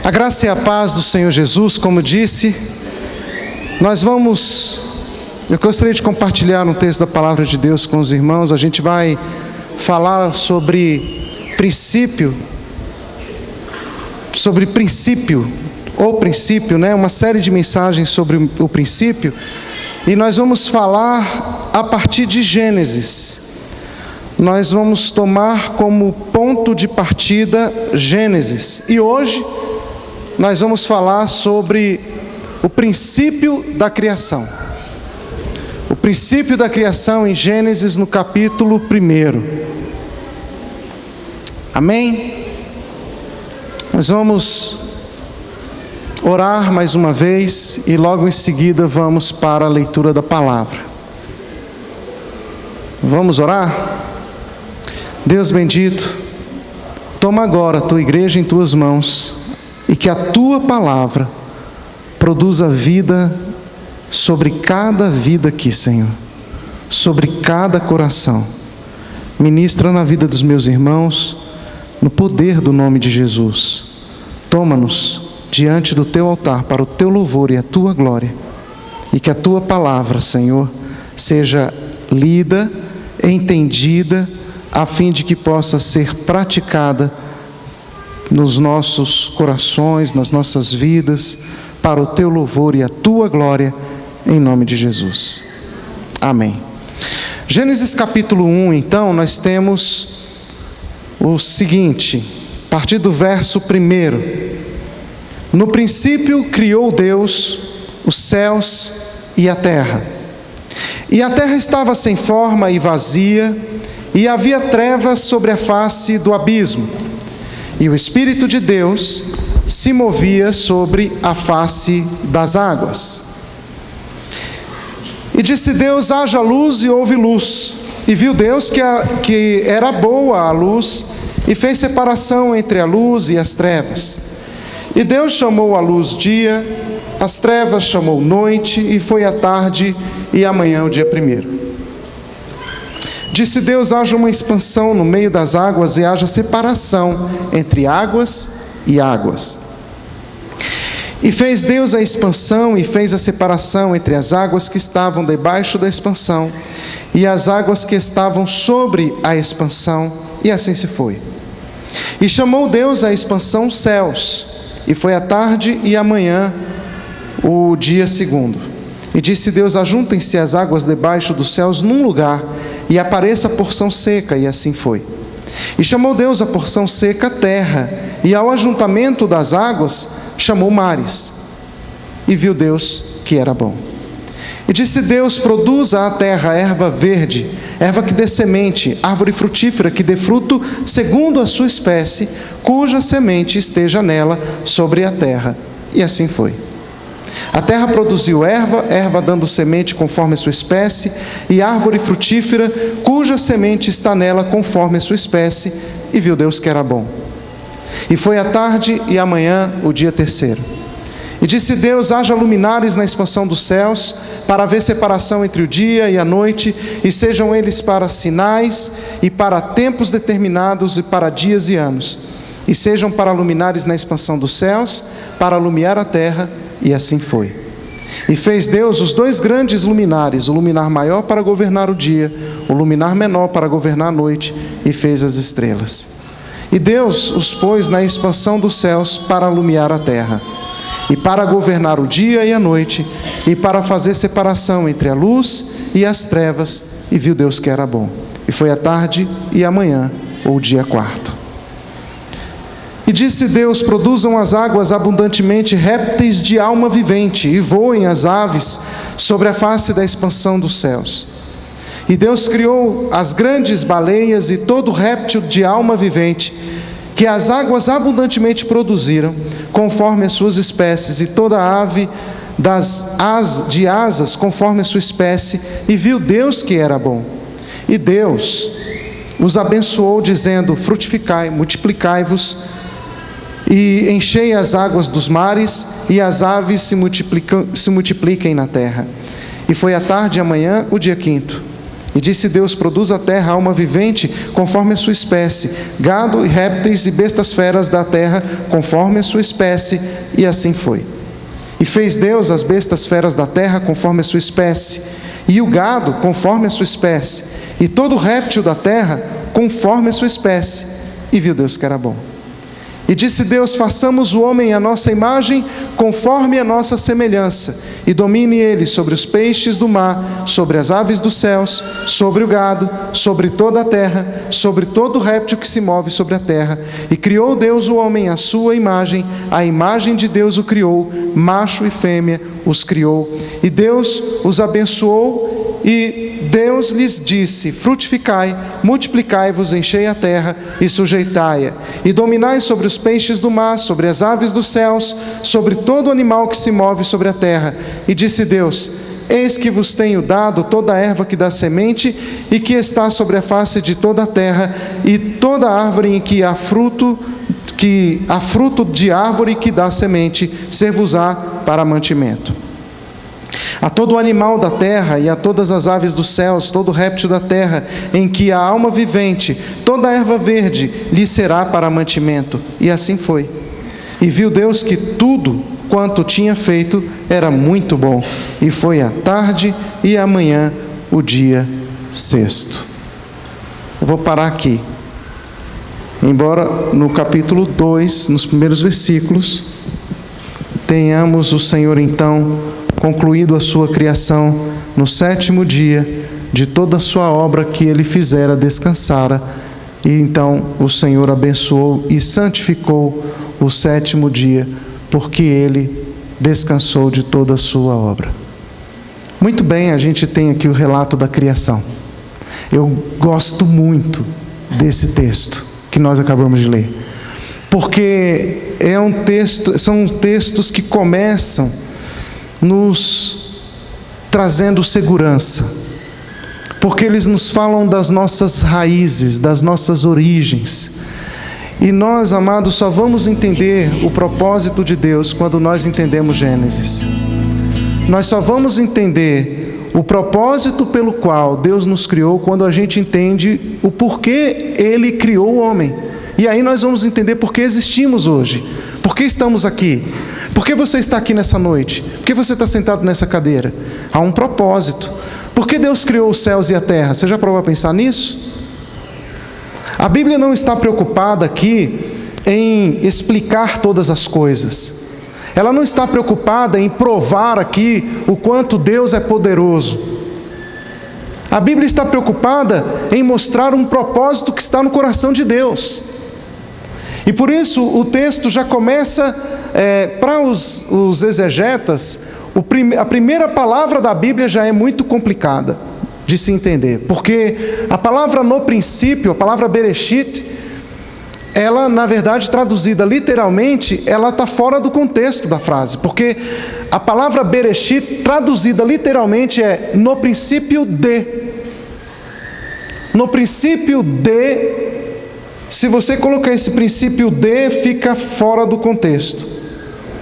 A graça e a paz do Senhor Jesus, como disse, eu gostaria de compartilhar um texto da Palavra de Deus com os irmãos. A gente vai falar sobre princípio, uma série de mensagens sobre o princípio, e nós vamos falar a partir de Gênesis. Nós vamos tomar como ponto de partida Gênesis, e hoje nós vamos falar sobre o princípio da criação. O princípio da criação em Gênesis, no capítulo 1. Amém? Nós vamos orar mais uma vez e logo em seguida vamos para a leitura da palavra. Vamos orar? Deus bendito, toma agora a tua igreja em tuas mãos e que a tua palavra produza vida sobre cada vida aqui, Senhor, sobre cada coração. Ministra na vida dos meus irmãos, no poder do nome de Jesus. Toma-nos diante do teu altar para o teu louvor e a tua glória, e que a tua palavra, Senhor, seja lida, entendida, a fim de que possa ser praticada nos nossos corações, nas nossas vidas, para o teu louvor e a tua glória, em nome de Jesus. Amém. Gênesis capítulo 1, então, nós temos o seguinte, a partir do verso 1. No princípio criou Deus os céus e a terra. E a terra estava sem forma e vazia, e havia trevas sobre a face do abismo. E o Espírito de Deus se movia sobre a face das águas. E disse Deus: haja luz, e houve luz. E viu Deus que era boa a luz, e fez separação entre a luz e as trevas. E Deus chamou a luz dia, as trevas chamou noite, e foi a tarde e amanhã o dia 1. Disse Deus: haja uma expansão no meio das águas, e haja separação entre águas e águas. E fez Deus a expansão, e fez a separação entre as águas que estavam debaixo da expansão, e as águas que estavam sobre a expansão, e assim se foi. E chamou Deus a expansão céus, e foi a tarde e amanhã o dia 2. E disse Deus: ajuntem-se as águas debaixo dos céus num lugar, e apareça a porção seca, e assim foi. E chamou Deus a porção seca terra, e ao ajuntamento das águas chamou mares. E viu Deus que era bom. E disse Deus: produza a terra erva verde, erva que dê semente, árvore frutífera que dê fruto segundo a sua espécie, cuja semente esteja nela sobre a terra. E assim foi. A terra produziu erva dando semente conforme a sua espécie, e árvore frutífera, cuja semente está nela conforme a sua espécie, e viu Deus que era bom. E foi a tarde e amanhã o dia 3. E disse Deus: haja luminares na expansão dos céus, para haver separação entre o dia e a noite, e sejam eles para sinais, e para tempos determinados, e para dias e anos. E sejam para luminares na expansão dos céus, para alumiar a terra. E assim foi. E fez Deus os 2 grandes luminares, o luminar maior para governar o dia, o luminar menor para governar a noite, e fez as estrelas. E Deus os pôs na expansão dos céus para alumiar a terra, e para governar o dia e a noite, e para fazer separação entre a luz e as trevas, e viu Deus que era bom. E foi a tarde e amanhã o dia 4. E disse Deus: produzam as águas abundantemente répteis de alma vivente, e voem as aves sobre a face da expansão dos céus. E Deus criou as grandes baleias e todo réptil de alma vivente, que as águas abundantemente produziram, conforme as suas espécies, e toda ave de asas, conforme a sua espécie, e viu Deus que era bom. E Deus os abençoou, dizendo: frutificai, multiplicai-vos, e enchei as águas dos mares, e as aves se multipliquem na terra. E foi a tarde e amanhã o dia 5. E disse Deus: produz a terra alma vivente conforme a sua espécie, gado e répteis e bestas feras da terra conforme a sua espécie, e assim foi. E fez Deus as bestas feras da terra conforme a sua espécie, e o gado conforme a sua espécie, e todo réptil da terra conforme a sua espécie, e viu Deus que era bom. E disse Deus: façamos o homem à nossa imagem, conforme a nossa semelhança, e domine ele sobre os peixes do mar, sobre as aves dos céus, sobre o gado, sobre toda a terra, sobre todo réptil que se move sobre a terra. E criou Deus o homem à sua imagem, a imagem de Deus o criou, macho e fêmea os criou. E Deus os abençoou, e Deus lhes disse: frutificai, multiplicai-vos, enchei a terra e sujeitai-a, e dominai sobre os peixes do mar, sobre as aves dos céus, sobre todo animal que se move sobre a terra. E disse Deus: eis que vos tenho dado toda a erva que dá semente e que está sobre a face de toda a terra, e toda árvore em que há fruto de árvore que dá semente, ser-vos-á para mantimento. A todo animal da terra e a todas as aves dos céus, todo réptil da terra, em que há alma vivente, toda erva verde lhe será para mantimento. E assim foi. E viu Deus que tudo quanto tinha feito era muito bom. E foi a tarde e a manhã o dia sexto. Eu vou parar aqui. Embora no capítulo 2, nos primeiros versículos, tenhamos o Senhor então concluído a sua criação, no sétimo dia de toda a sua obra que ele fizera, descansara. E então o Senhor abençoou e santificou o sétimo dia, porque ele descansou de toda a sua obra. Muito bem, a gente tem aqui o relato da criação. Eu gosto muito desse texto que nós acabamos de ler, porque são textos que começam nos trazendo segurança, porque eles nos falam das nossas raízes, das nossas origens. E nós, amados, só vamos entender o propósito de Deus quando nós entendemos Gênesis. Nós só vamos entender o propósito pelo qual Deus nos criou quando a gente entende o porquê Ele criou o homem. E aí nós vamos entender por que existimos hoje, por que estamos aqui. Por que você está aqui nessa noite? Por que você está sentado nessa cadeira? Há um propósito. Por que Deus criou os céus e a terra? Você já provou a pensar nisso? A Bíblia não está preocupada aqui em explicar todas as coisas. Ela não está preocupada em provar aqui o quanto Deus é poderoso. A Bíblia está preocupada em mostrar um propósito que está no coração de Deus. E por isso o texto já começa... para os exegetas, a primeira palavra da Bíblia já é muito complicada de se entender, porque a palavra no princípio, a palavra Bereshit, ela, na verdade, traduzida literalmente, ela está fora do contexto da frase, porque a palavra Bereshit, traduzida literalmente, é no princípio de. No princípio de, se você colocar esse princípio de, fica fora do contexto.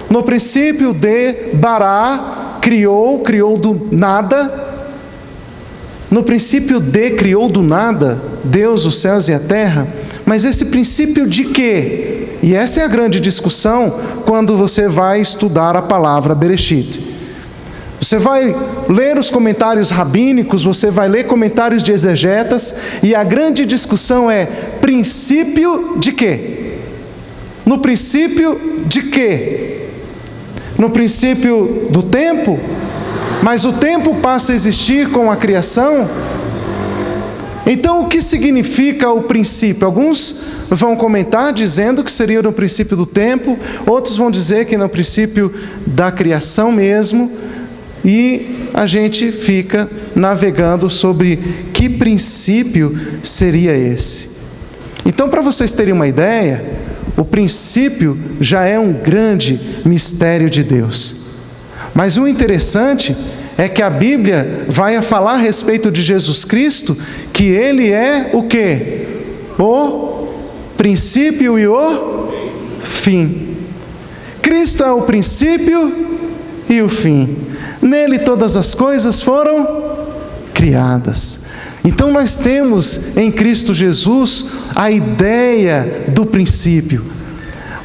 No princípio de Bará, criou do nada. No princípio de criou do nada Deus os céus e a terra. Mas esse princípio de quê? E essa é a grande discussão quando você vai estudar a palavra Bereshit. Você vai ler os comentários rabínicos, você vai ler comentários de exegetas, e a grande discussão é: princípio de quê? No princípio de quê? No princípio do tempo? Mas o tempo passa a existir com a criação? Então, o que significa o princípio? Alguns vão comentar dizendo que seria no princípio do tempo, outros vão dizer que é no princípio da criação mesmo, e a gente fica navegando sobre que princípio seria esse. Então, para vocês terem uma ideia, o princípio já é um grande mistério de Deus. Mas o interessante é que a Bíblia vai falar a respeito de Jesus Cristo, que Ele é o quê? O princípio e o fim. Cristo é o princípio e o fim. Nele todas as coisas foram criadas. Então nós temos em Cristo Jesus a ideia do princípio.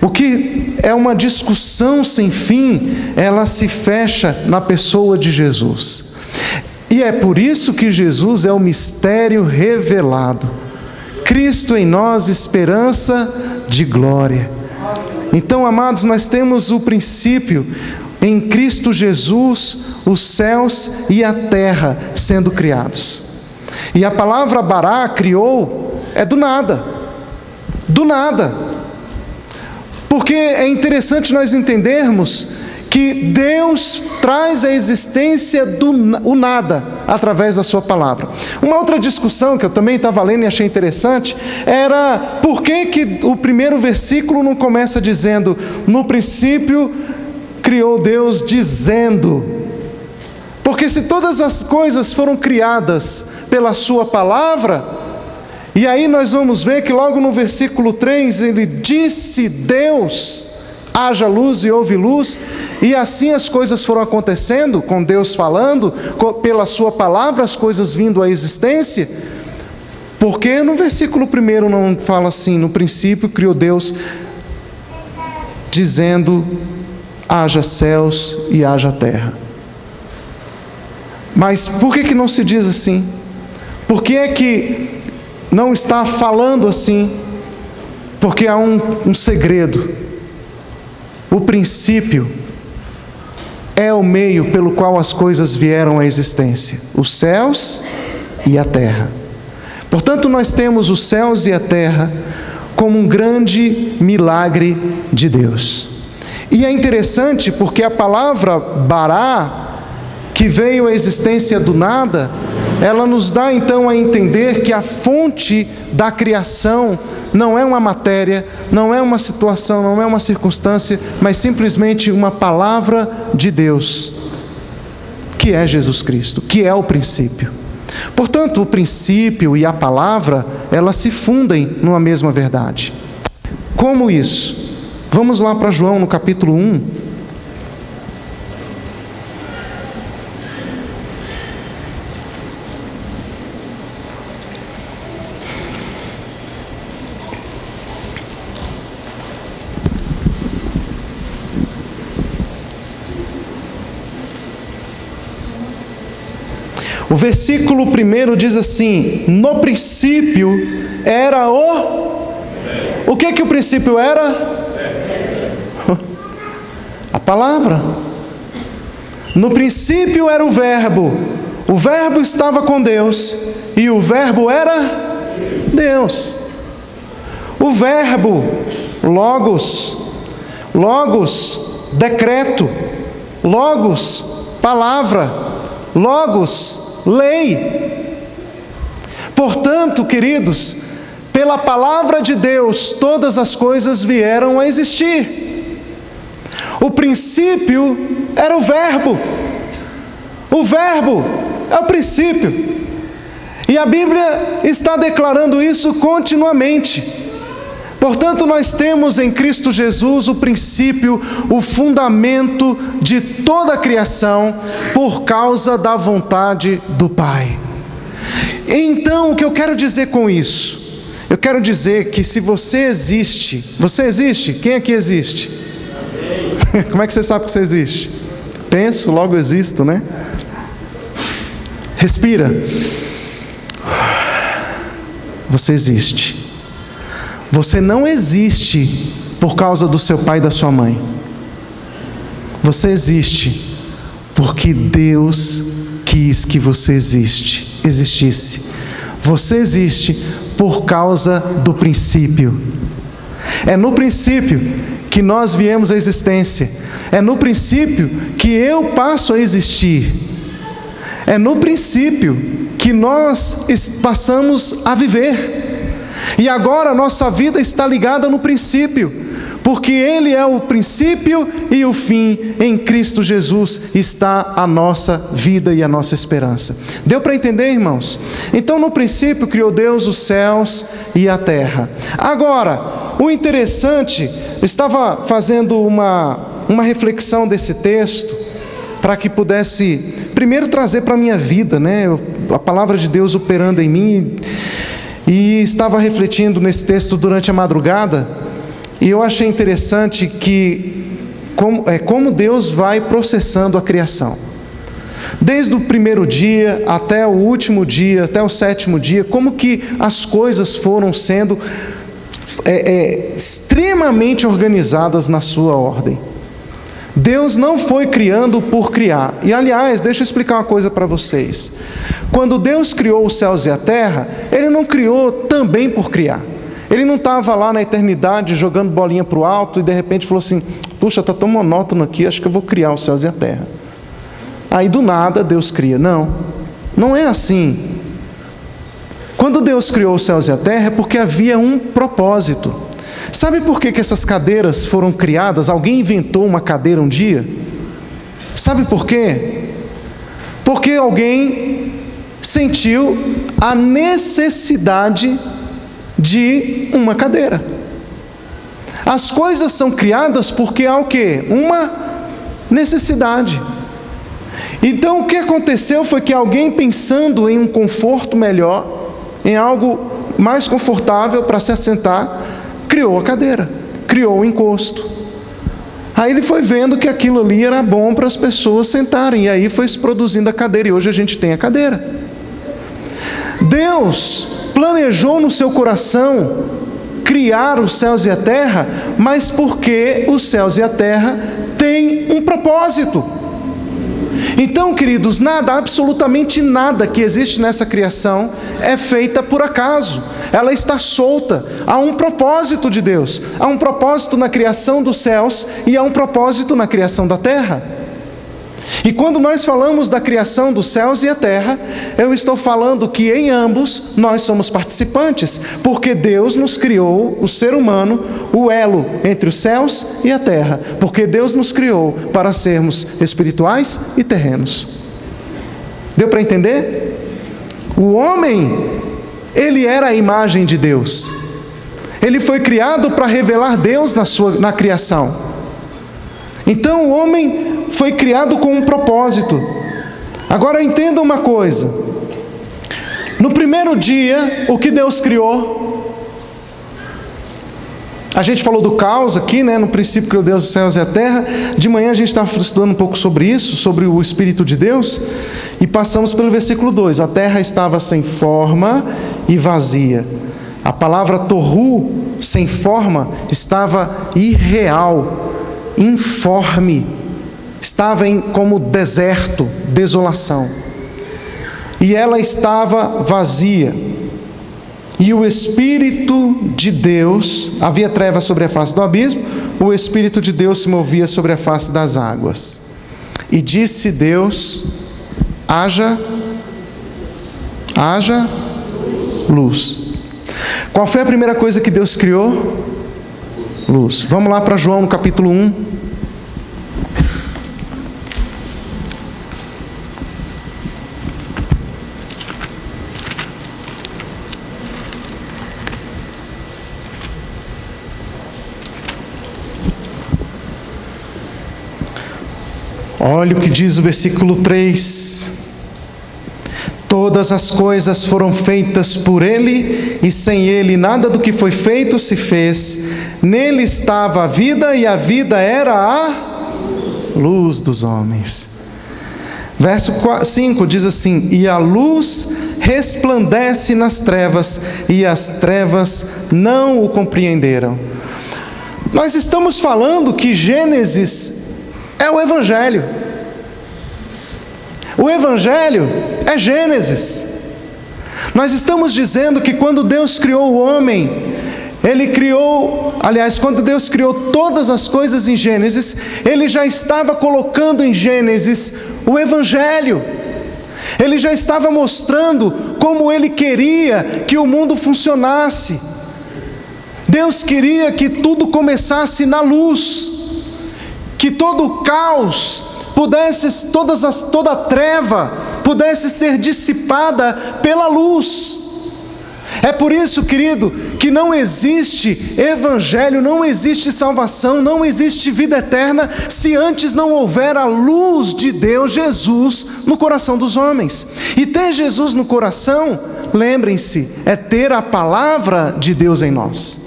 O que é uma discussão sem fim, ela se fecha na pessoa de Jesus. E é por isso que Jesus é o mistério revelado. Cristo em nós, esperança de glória. Então, amados, nós temos o princípio em Cristo Jesus, os céus e a terra sendo criados. E a palavra bará, criou, é do nada. Do nada. Porque é interessante nós entendermos que Deus traz a existência o nada através da sua palavra. Uma outra discussão que eu também estava lendo e achei interessante era por que o primeiro versículo não começa dizendo: no princípio criou Deus dizendo. Porque se todas as coisas foram criadas pela sua palavra, e aí nós vamos ver que logo no versículo 3 ele disse Deus: haja luz e houve luz, e assim as coisas foram acontecendo, com Deus falando, pela sua palavra as coisas vindo à existência. Porque no versículo 1 não fala assim: no princípio criou Deus dizendo haja céus e haja terra. Mas por que não se diz assim? Por que é que não está falando assim? Porque há um segredo. O princípio é o meio pelo qual as coisas vieram à existência, os céus e a terra. Portanto, nós temos os céus e a terra como um grande milagre de Deus. E é interessante porque a palavra bará, que veio à existência do nada, ela nos dá então a entender que a fonte da criação não é uma matéria, não é uma situação, não é uma circunstância, mas simplesmente uma palavra de Deus, que é Jesus Cristo, que é o princípio. Portanto, o princípio e a palavra, elas se fundem numa mesma verdade. Como isso? Vamos lá para João no capítulo 1. O versículo 1 diz assim: no princípio era o que o princípio era? A palavra. No princípio era o verbo estava com Deus, e o verbo era Deus. O verbo, logos, decreto, logos, palavra, logos, lei. Portanto, queridos, pela palavra de Deus, todas as coisas vieram a existir. O princípio era o verbo é o princípio, e a Bíblia está declarando isso continuamente. Portanto, nós temos em Cristo Jesus o princípio, o fundamento de toda a criação, por causa da vontade do Pai. Então, o que eu quero dizer com isso? Eu quero dizer que se você existe, quem aqui existe? Como é que você sabe que você existe? Penso, logo existo, né? Respira. Você existe. Você não existe por causa do seu pai e da sua mãe. Você existe porque Deus quis que você existisse. Você existe por causa do princípio. É no princípio que nós viemos à existência. É no princípio que eu passo a existir. É no princípio que nós passamos a viver. E agora a nossa vida está ligada no princípio, porque Ele é o princípio e o fim. Em Cristo Jesus está a nossa vida e a nossa esperança. Deu para entender, irmãos? Então, no princípio criou Deus os céus e a terra. Agora, o interessante, eu estava fazendo uma reflexão desse texto, para que pudesse primeiro trazer para a minha vida, né? A palavra de Deus operando em mim, e estava refletindo nesse texto durante a madrugada, e eu achei interessante que como Deus vai processando a criação. Desde o primeiro dia até o último dia, até o sétimo dia, como que as coisas foram sendo extremamente organizadas na sua ordem. Deus não foi criando por criar. E aliás, deixa eu explicar uma coisa para vocês. Quando Deus criou os céus e a terra, Ele não criou também por criar. Ele não estava lá na eternidade jogando bolinha para o alto e de repente falou assim: puxa, está tão monótono aqui, acho que eu vou criar os céus e a terra. Aí do nada Deus cria. Não, não é assim. Quando Deus criou os céus e a terra é porque havia um propósito. Sabe por que essas cadeiras foram criadas? Alguém inventou uma cadeira um dia? Sabe por quê? Porque alguém sentiu a necessidade de uma cadeira. As coisas são criadas porque há o quê? Uma necessidade. Então o que aconteceu foi que alguém, pensando em um conforto melhor, em algo mais confortável para se assentar, criou a cadeira, criou o encosto. Aí ele foi vendo que aquilo ali era bom para as pessoas sentarem, e aí foi se produzindo a cadeira, e hoje a gente tem a cadeira. Deus planejou no seu coração criar os céus e a terra, mas porque os céus e a terra têm um propósito. Então, queridos, nada, absolutamente nada que existe nessa criação é feita por acaso. Ela está solta. Há um propósito de Deus. Há um propósito na criação dos céus e há um propósito na criação da terra. E quando nós falamos da criação dos céus e a terra, eu estou falando que em ambos nós somos participantes, porque Deus nos criou, o ser humano, o elo entre os céus e a terra, porque Deus nos criou para sermos espirituais e terrenos. Deu para entender? O homem, ele era a imagem de Deus. Ele foi criado para revelar Deus na criação. Então o homem foi criado com um propósito. Agora entenda uma coisa. No primeiro dia, o que Deus criou? A gente falou do caos aqui, né? No princípio criou Deus os céus e a terra. De manhã a gente estava estudando um pouco sobre isso, sobre o Espírito de Deus. E passamos pelo versículo 2. A terra estava sem forma e vazia. A palavra torru, sem forma, estava irreal, informe. Estava como deserto, desolação. E ela estava vazia. E o Espírito de Deus, havia trevas sobre a face do abismo, o Espírito de Deus se movia sobre a face das águas. E disse Deus: haja luz. Qual foi a primeira coisa que Deus criou? Luz. Vamos lá para João no capítulo 1. Olha o que diz o versículo 3. Todas as coisas foram feitas por Ele, e sem Ele nada do que foi feito se fez. Nele estava a vida, e a vida era a luz dos homens. Verso 5 diz assim: e a luz resplandece nas trevas, e as trevas não o compreenderam. Nós estamos falando que Gênesis é o Evangelho. O Evangelho é Gênesis. Nós estamos dizendo que quando Deus criou o homem, Ele criou, aliás, quando Deus criou todas as coisas em Gênesis, Ele já estava colocando em Gênesis o Evangelho. Ele já estava mostrando como Ele queria que o mundo funcionasse. Deus queria que tudo começasse na luz, que todo o caos pudesse, toda a treva pudesse ser dissipada pela luz. É por isso, querido, que não existe evangelho, não existe salvação, não existe vida eterna, se antes não houver a luz de Deus, Jesus, no coração dos homens. E ter Jesus no coração, lembrem-se, é ter a palavra de Deus em nós.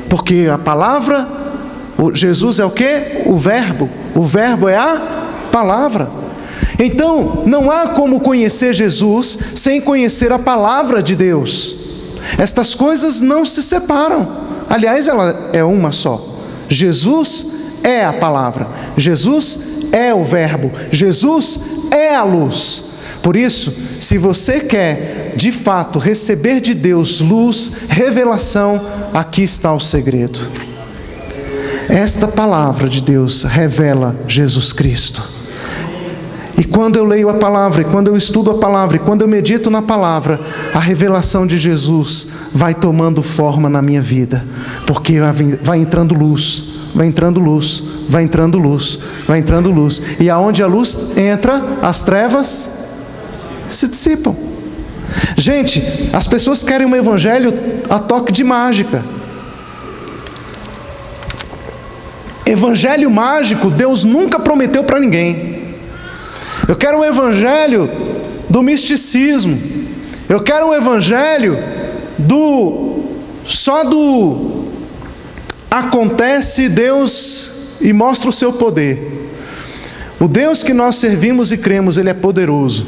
Porque a palavra, Jesus é o quê? O verbo é a palavra. Então, não há como conhecer Jesus sem conhecer a palavra de Deus. Estas coisas não se separam. Aliás, ela é uma só. Jesus é a palavra. Jesus é o verbo. Jesus é a luz. Por isso, se você quer, de fato, receber de Deus luz, revelação, aqui está o segredo. Esta palavra de Deus revela Jesus Cristo. E quando eu leio a palavra, e quando eu estudo a palavra, e quando eu medito na palavra, a revelação de Jesus vai tomando forma na minha vida, porque vai entrando luz, vai entrando luz, vai entrando luz, vai entrando luz, e aonde a luz entra, as trevas se dissipam. Gente, as pessoas querem um evangelho a toque de mágica. Evangelho mágico, Deus nunca prometeu para ninguém. Eu quero um evangelho do misticismo. Eu quero um evangelho só do acontece Deus e mostra o seu poder. O Deus que nós servimos e cremos, Ele é poderoso.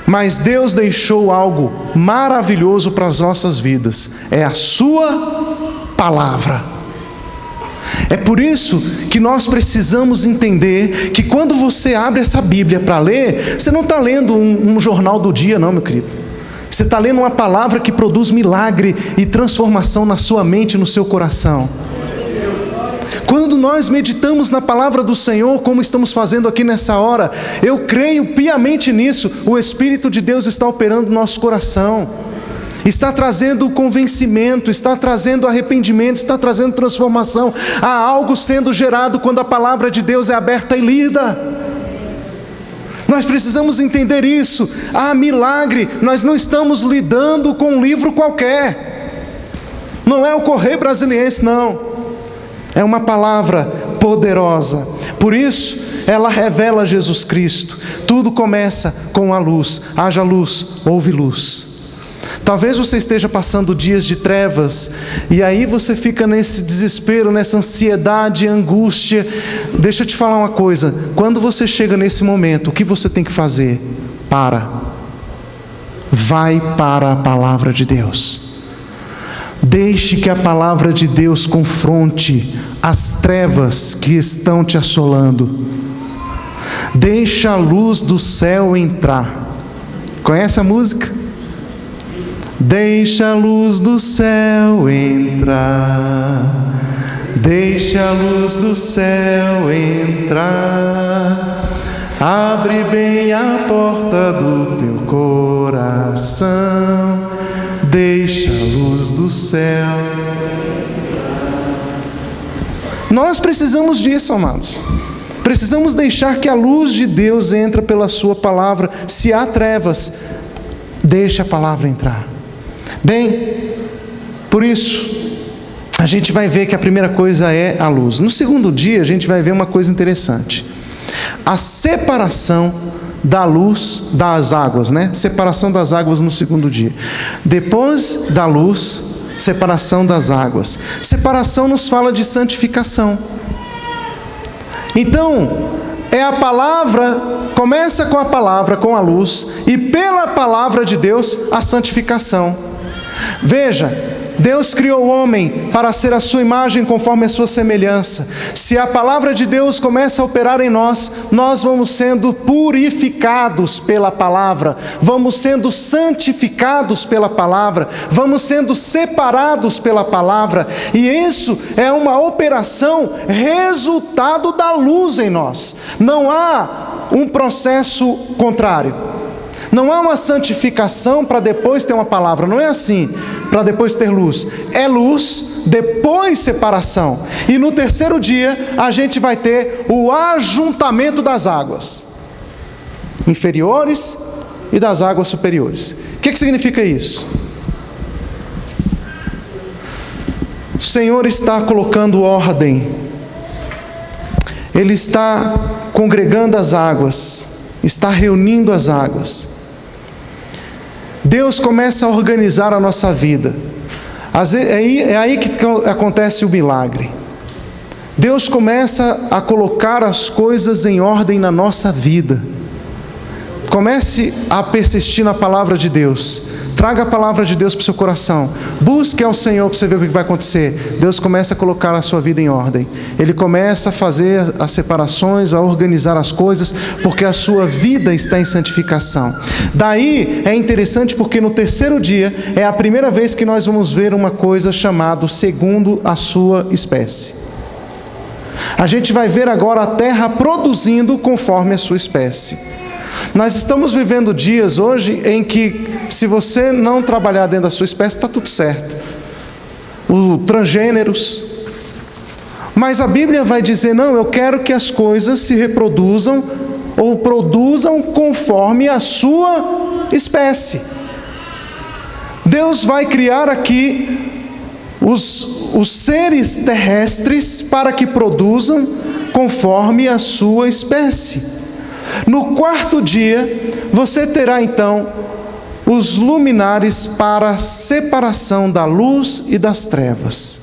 Mas Deus deixou algo maravilhoso para as nossas vidas. É a sua palavra. É por isso que nós precisamos entender que quando você abre essa Bíblia para ler, você não está lendo um jornal do dia, não, meu querido. Você está lendo uma palavra que produz milagre e transformação na sua mente e no seu coração. Quando nós meditamos na palavra do Senhor, como estamos fazendo aqui nessa hora, eu creio piamente nisso, o Espírito de Deus está operando no nosso coração. Está trazendo convencimento, está trazendo arrependimento, está trazendo transformação. Há algo sendo gerado quando a palavra de Deus é aberta e lida. Nós precisamos entender isso. Há milagre, nós não estamos lidando com um livro qualquer. Não é o Correio Brasiliense, não. É uma palavra poderosa. Por isso, ela revela Jesus Cristo. Tudo começa com a luz. Haja luz, houve luz. Talvez você esteja passando dias de trevas, e aí você fica nesse desespero, nessa ansiedade, angústia. Deixa eu te falar uma coisa, quando você chega nesse momento, o que você tem que fazer? Vai para a palavra de Deus. Deixe que a palavra de Deus confronte as trevas que estão te assolando. Deixa a luz do céu entrar. Conhece a música? Deixa a luz do céu entrar, deixa a luz do céu entrar, abre bem a porta do teu coração, deixa a luz do céu. Nós precisamos disso, amados. Precisamos deixar que a luz de Deus entre pela sua palavra. Se há trevas, deixa a palavra entrar. Bem, por isso, a gente vai ver que a primeira coisa é a luz. No segundo dia, a gente vai ver uma coisa interessante. A separação da luz das águas, né? Separação das águas no segundo dia. Depois da luz, separação das águas. Separação nos fala de santificação. Então, é a palavra, começa com a palavra, com a luz, e pela palavra de Deus, a santificação. Veja, Deus criou o homem para ser a sua imagem conforme a sua semelhança. Se a palavra de Deus começa a operar em nós, nós vamos sendo purificados pela palavra, vamos sendo santificados pela palavra, vamos sendo separados pela palavra, e isso é uma operação resultado da luz em nós. Não há um processo contrário. Não há uma santificação para depois ter uma palavra, não é assim, para depois ter luz. É luz, depois separação. E no terceiro dia, a gente vai ter o ajuntamento das águas inferiores e das águas superiores. O que significa isso? O Senhor está colocando ordem. Ele está congregando as águas, está reunindo as águas. Deus começa a organizar a nossa vida. É aí que acontece o milagre. Deus começa a colocar as coisas em ordem na nossa vida. Comece a persistir na palavra de Deus. Traga a palavra de Deus para o seu coração. Busque ao Senhor para você ver o que vai acontecer. Deus começa a colocar a sua vida em ordem. Ele começa a fazer as separações, a organizar as coisas, porque a sua vida está em santificação. Daí é interessante porque no terceiro dia é a primeira vez que nós vamos ver uma coisa chamada segundo a sua espécie. A gente vai ver agora a terra produzindo conforme a sua espécie. Nós estamos vivendo dias hoje em que, se você não trabalhar dentro da sua espécie, está tudo certo. Os transgêneros. Mas a Bíblia vai dizer, não, eu quero que as coisas se reproduzam ou produzam conforme a sua espécie. Deus vai criar aqui os seres terrestres para que produzam conforme a sua espécie. No quarto dia, você terá então os luminares para a separação da luz e das trevas.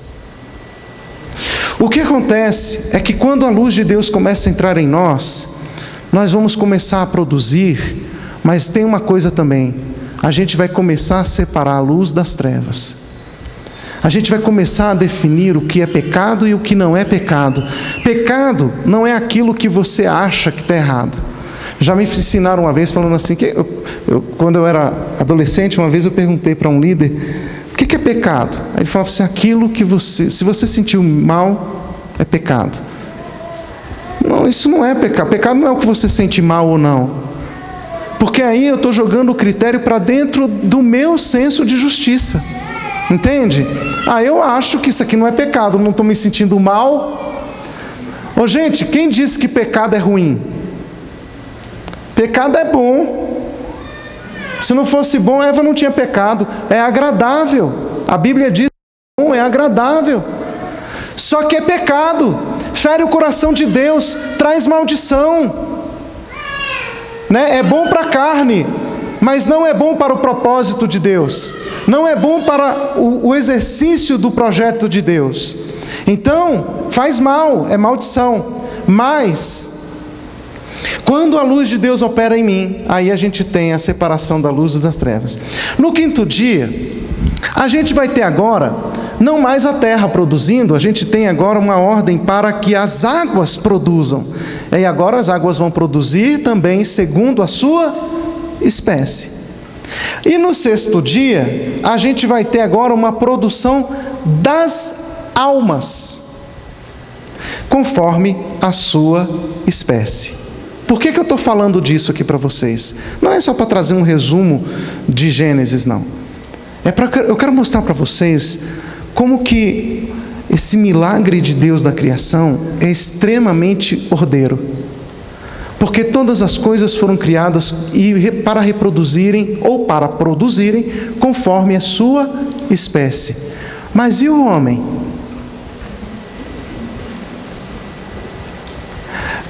O que acontece é que quando a luz de Deus começa a entrar em nós, nós vamos começar a produzir, mas tem uma coisa também, a gente vai começar a separar a luz das trevas. A gente vai começar a definir o que é pecado e o que não é pecado. Pecado não é aquilo que você acha que está errado. Já me ensinaram uma vez falando assim, que quando eu era adolescente, uma vez eu perguntei para um líder, o que é pecado? Aí ele falava assim, aquilo que se você sentiu mal, é pecado. Não, isso não é pecado. Pecado não é o que você sente mal ou não. Porque aí eu estou jogando o critério para dentro do meu senso de justiça. Entende? Eu acho que isso aqui não é pecado, não estou me sentindo mal. Gente, quem disse que pecado é ruim? Pecado é bom. Se não fosse bom, Eva não tinha pecado. É agradável. A Bíblia diz que bom, é agradável. Só que é pecado. Fere o coração de Deus, traz maldição. É bom para a carne, mas não é bom para o propósito de Deus. Não é bom para o exercício do projeto de Deus. Então, faz mal, é maldição. Mas quando a luz de Deus opera em mim, aí a gente tem a separação da luz das trevas. No quinto dia, a gente vai ter agora, não mais a terra produzindo, a gente tem agora uma ordem para que as águas produzam. E agora as águas vão produzir também segundo a sua espécie. E no sexto dia, a gente vai ter agora uma produção das almas, conforme a sua espécie. Por que eu estou falando disso aqui para vocês? Não é só para trazer um resumo de Gênesis, não. Eu quero mostrar para vocês como que esse milagre de Deus da criação é extremamente ordeiro. Porque todas as coisas foram criadas para reproduzirem ou para produzirem conforme a sua espécie. Mas e o homem?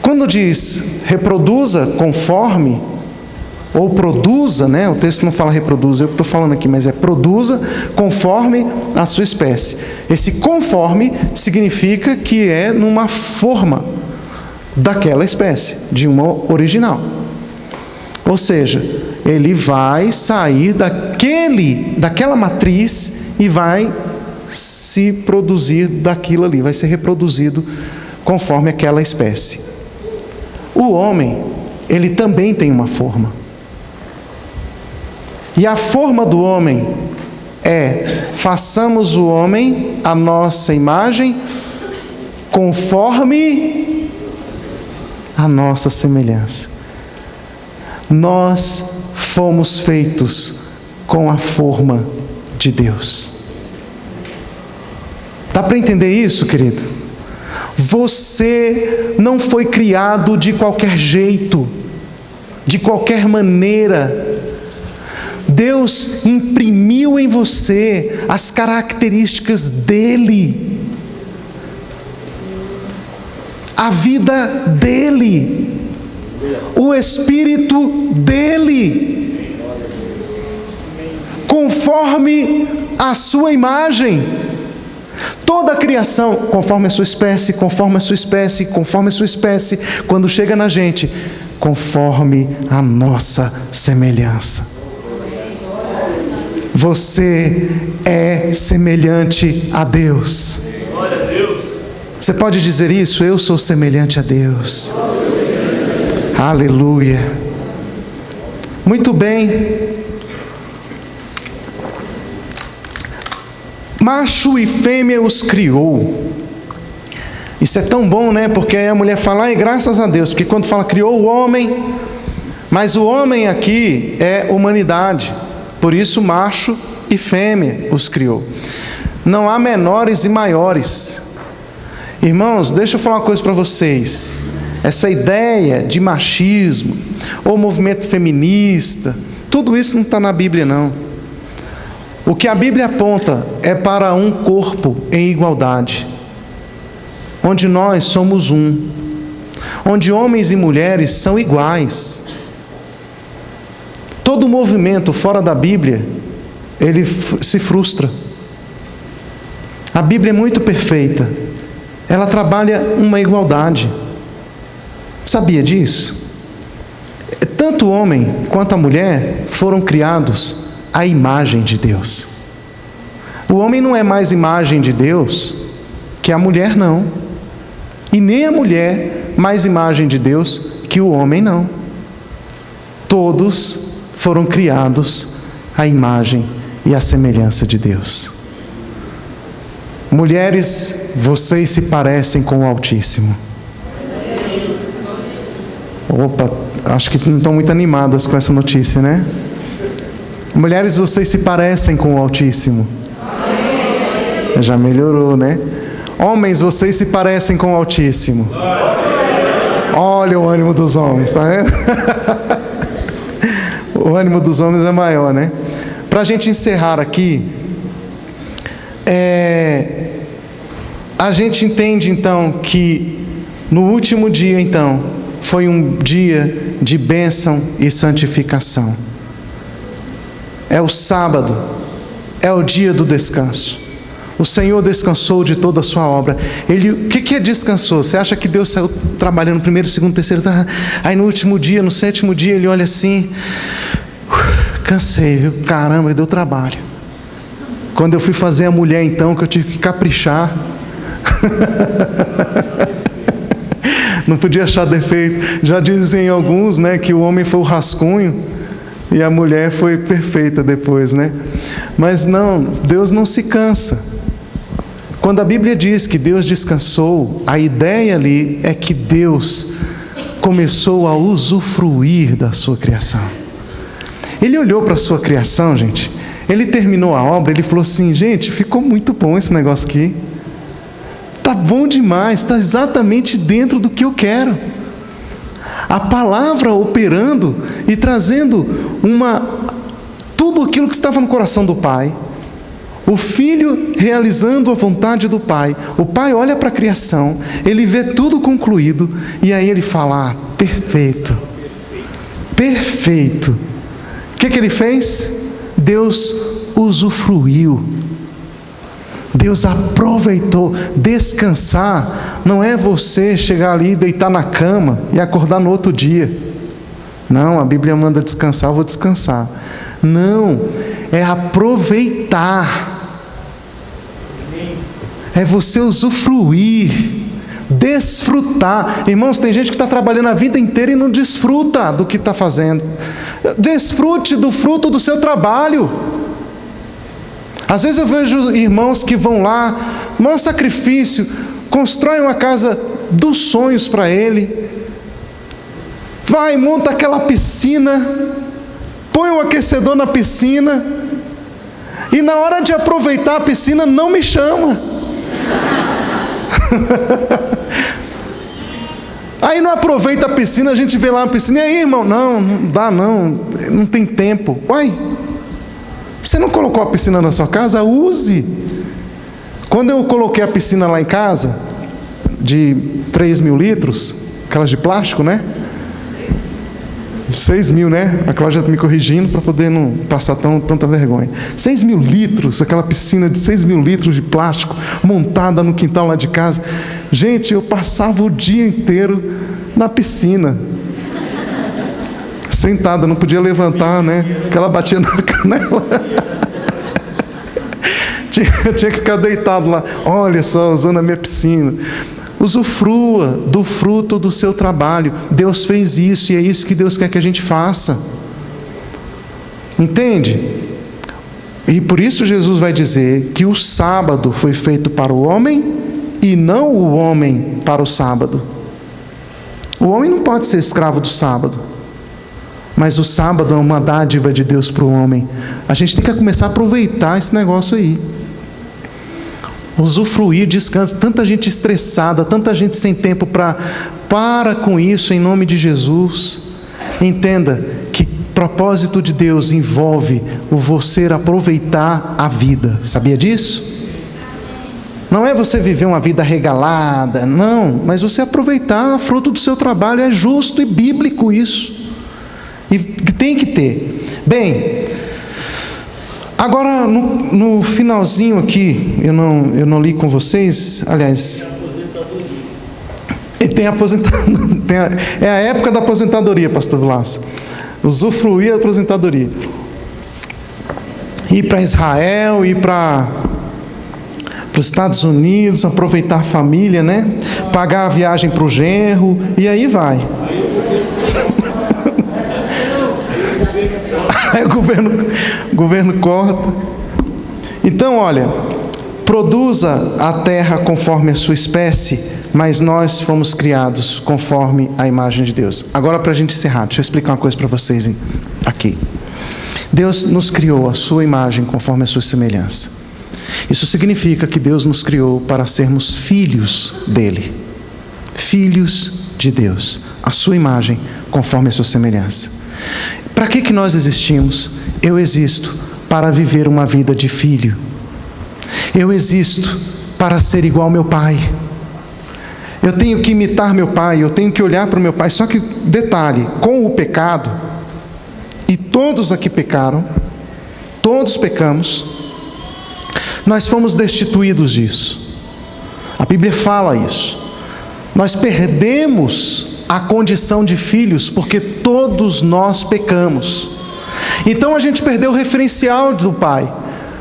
Quando diz reproduza conforme, ou produza, o texto não fala reproduza, eu estou falando aqui, mas é produza conforme a sua espécie. Esse conforme significa que é numa forma daquela espécie, de uma original. Ou seja, ele vai sair daquela matriz e vai se produzir daquilo ali, vai ser reproduzido conforme aquela espécie. O homem, ele também tem uma forma. E a forma do homem é: façamos o homem à nossa imagem, conforme a nossa semelhança. Nós fomos feitos com a forma de Deus. Dá para entender isso, querido? Você não foi criado de qualquer jeito, de qualquer maneira. Deus imprimiu em você as características dele, a vida dele, o Espírito dele, conforme a sua imagem. Toda a criação, conforme a sua espécie, conforme a sua espécie, conforme a sua espécie, quando chega na gente, conforme a nossa semelhança. Você é semelhante a Deus. Você pode dizer isso? Eu sou semelhante a Deus. Aleluia. Muito bem. Macho e fêmea os criou. Isso é tão bom, né? Porque aí a mulher fala, ai, graças a Deus, porque quando fala criou o homem, mas o homem aqui é humanidade, por isso macho e fêmea os criou. Não há menores e maiores. Irmãos, deixa eu falar uma coisa para vocês. Essa ideia de machismo, ou movimento feminista, tudo isso não está na Bíblia, não. O que a Bíblia aponta é para um corpo em igualdade, onde nós somos um, onde homens e mulheres são iguais. Todo movimento fora da Bíblia, ele se frustra. A Bíblia é muito perfeita, ela trabalha uma igualdade. Sabia disso? Tanto o homem quanto a mulher foram criados à imagem de Deus. O homem não é mais imagem de Deus que a mulher, não. E nem a mulher mais imagem de Deus que o homem, não. Todos foram criados à imagem e à semelhança de Deus. Mulheres, vocês se parecem com o Altíssimo. Opa, acho que não estão muito animadas com essa notícia, né? Mulheres, vocês se parecem com o Altíssimo. Já melhorou, né? Homens, vocês se parecem com o Altíssimo. Olha o ânimo dos homens, tá vendo? O ânimo dos homens é maior, né? Para a gente encerrar aqui, a gente entende então que no último dia, então, foi um dia de bênção e santificação. É o sábado, é o dia do descanso. O Senhor descansou de toda a sua obra. O que é descansou? Você acha que Deus saiu trabalhando no primeiro, segundo, terceiro, aí no último dia, no sétimo dia, Ele olha assim, cansei, viu? Caramba, deu trabalho. Quando eu fui fazer a mulher, então, que eu tive que caprichar, não podia achar defeito. Já dizem alguns, né, que o homem foi o rascunho e a mulher foi perfeita depois, né? Mas não, Deus não se cansa. Quando a Bíblia diz que Deus descansou, a ideia ali é que Deus começou a usufruir da sua criação. Ele olhou para a sua criação, gente, ele terminou a obra, ele falou assim, gente, ficou muito bom esse negócio aqui. Está bom demais, está exatamente dentro do que eu quero. A palavra operando e trazendo tudo aquilo que estava no coração do Pai. O Filho realizando a vontade do Pai. O Pai olha para a criação, ele vê tudo concluído, e aí ele fala, perfeito, perfeito. O que ele fez? Deus usufruiu. Deus aproveitou. Descansar não é você chegar ali, deitar na cama e acordar no outro dia. Não, a Bíblia manda descansar, eu vou descansar. Não, é aproveitar. É você usufruir, desfrutar. Irmãos, tem gente que está trabalhando a vida inteira e não desfruta do que está fazendo. Desfrute do fruto do seu trabalho. Às vezes eu vejo irmãos que vão lá, maior sacrifício, constroem uma casa dos sonhos para ele, vai, monta aquela piscina, põe um aquecedor na piscina, e na hora de aproveitar a piscina não me chama. Aí não aproveita a piscina, a gente vê lá a piscina, e aí, irmão, não dá não tem tempo. Uai, Você não colocou a piscina na sua casa? Use. Quando eu coloquei a piscina lá em casa, de 3.000 litros, aquelas de plástico, né? 6.000, né? A Cláudia está me corrigindo para poder não passar tanta vergonha. 6.000 litros, aquela piscina de 6.000 litros de plástico, montada no quintal lá de casa. Gente, eu passava o dia inteiro na piscina, sentada, não podia levantar, né? Porque ela batia na canela. Tinha que ficar deitado lá. Olha só, usando a minha piscina. Usufrua do fruto do seu trabalho. Deus fez isso e é isso que Deus quer que a gente faça. Entende? E por isso Jesus vai dizer que o sábado foi feito para o homem e não o homem para o sábado. O homem não pode ser escravo do sábado, mas o sábado é uma dádiva de Deus para o homem. A gente tem que começar a aproveitar esse negócio aí. Usufruir, descanso. Tanta gente estressada, tanta gente sem tempo para com isso, em nome de Jesus. Entenda que propósito de Deus envolve o você aproveitar a vida. Sabia disso? Não é você viver uma vida regalada, não, mas você aproveitar o fruto do seu trabalho. É justo e bíblico isso, e tem que ter. Bem, agora no finalzinho aqui, eu não li com vocês, aliás, tem aposentadoria, é a época da aposentadoria, pastor Vilas, usufruir da aposentadoria, ir para Israel, ir para os Estados Unidos, aproveitar a família, né? Pagar a viagem para o genro, e aí vai. Aí o governo corta. Então, olha, produza a terra conforme a sua espécie, mas nós fomos criados conforme a imagem de Deus. Agora, para a gente encerrar, deixa eu explicar uma coisa para vocês aqui. Deus nos criou a sua imagem conforme a sua semelhança. Isso significa que Deus nos criou para sermos filhos dele, filhos de Deus, a sua imagem conforme a sua semelhança. Para que nós existimos? Eu existo para viver uma vida de filho. Eu existo para ser igual ao meu pai. Eu tenho que imitar meu pai, eu tenho que olhar para o meu pai. Só que, detalhe, com o pecado, e todos aqui pecaram, todos pecamos, nós fomos destituídos disso. A Bíblia fala isso. Nós perdemos a condição de filhos porque todos nós pecamos. Então a gente perdeu o referencial do Pai.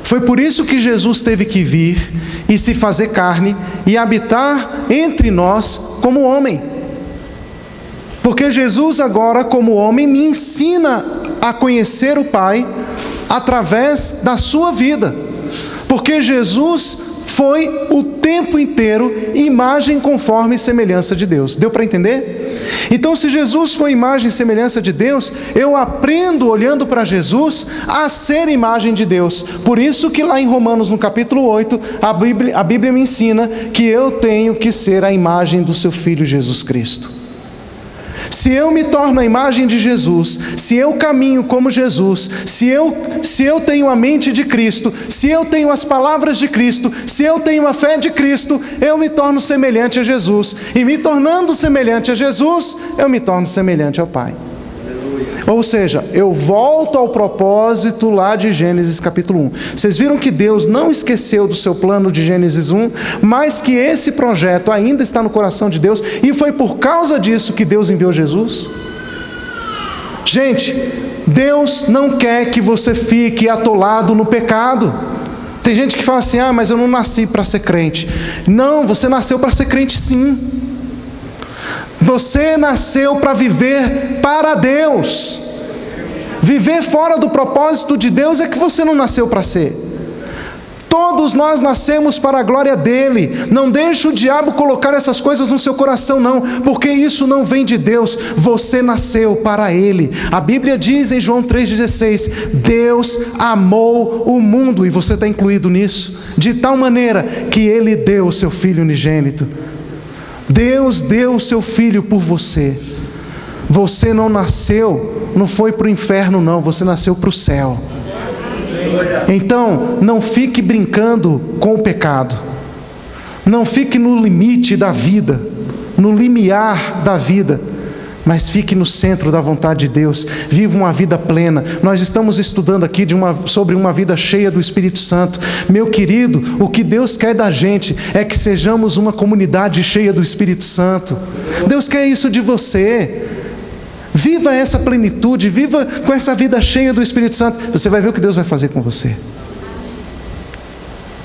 Foi por isso que Jesus teve que vir e se fazer carne e habitar entre nós como homem. Porque Jesus agora, como homem, me ensina a conhecer o Pai através da sua vida. Porque Jesus foi o tempo inteiro imagem conforme semelhança de Deus. Deu para entender? Então, se Jesus foi imagem e semelhança de Deus, eu aprendo, olhando para Jesus, a ser imagem de Deus. Por isso que lá em Romanos, no capítulo 8, a Bíblia me ensina que eu tenho que ser a imagem do seu Filho Jesus Cristo. Se eu me torno a imagem de Jesus, se eu caminho como Jesus, se eu tenho a mente de Cristo, se eu tenho as palavras de Cristo, se eu tenho a fé de Cristo, eu me torno semelhante a Jesus. E me tornando semelhante a Jesus, eu me torno semelhante ao Pai. Ou seja, eu volto ao propósito lá de Gênesis capítulo 1. Vocês viram que Deus não esqueceu do seu plano de Gênesis 1, mas que esse projeto ainda está no coração de Deus, e foi por causa disso que Deus enviou Jesus? Gente, Deus não quer que você fique atolado no pecado. Tem gente que fala assim, mas eu não nasci para ser crente. Não, você nasceu para ser crente sim. Você nasceu para viver para Deus. Viver fora do propósito de Deus é que você não nasceu para ser. Todos nós nascemos para a glória dele. Não deixe o diabo colocar essas coisas no seu coração, não, porque isso não vem de Deus. Você nasceu para ele. A Bíblia diz em João 3,16: Deus amou o mundo, e você está incluído nisso, de tal maneira que ele deu o seu Filho unigênito. Deus deu o seu Filho por você. Você não nasceu, não foi para o inferno não, você nasceu para o céu. Então, não fique brincando com o pecado. Não fique no limite da vida, no limiar da vida, mas fique no centro da vontade de Deus. Viva uma vida plena. Nós estamos estudando aqui sobre uma vida cheia do Espírito Santo. Meu querido, o que Deus quer da gente é que sejamos uma comunidade cheia do Espírito Santo. Deus quer isso de você. Viva essa plenitude, viva com essa vida cheia do Espírito Santo. Você vai ver o que Deus vai fazer com você.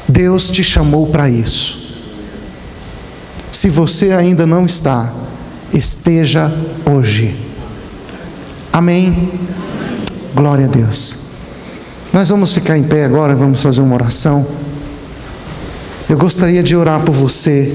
Deus te chamou para isso. Se você ainda não está, esteja hoje. Amém? Glória a Deus. Nós vamos ficar em pé agora, vamos fazer uma oração. Eu gostaria de orar por você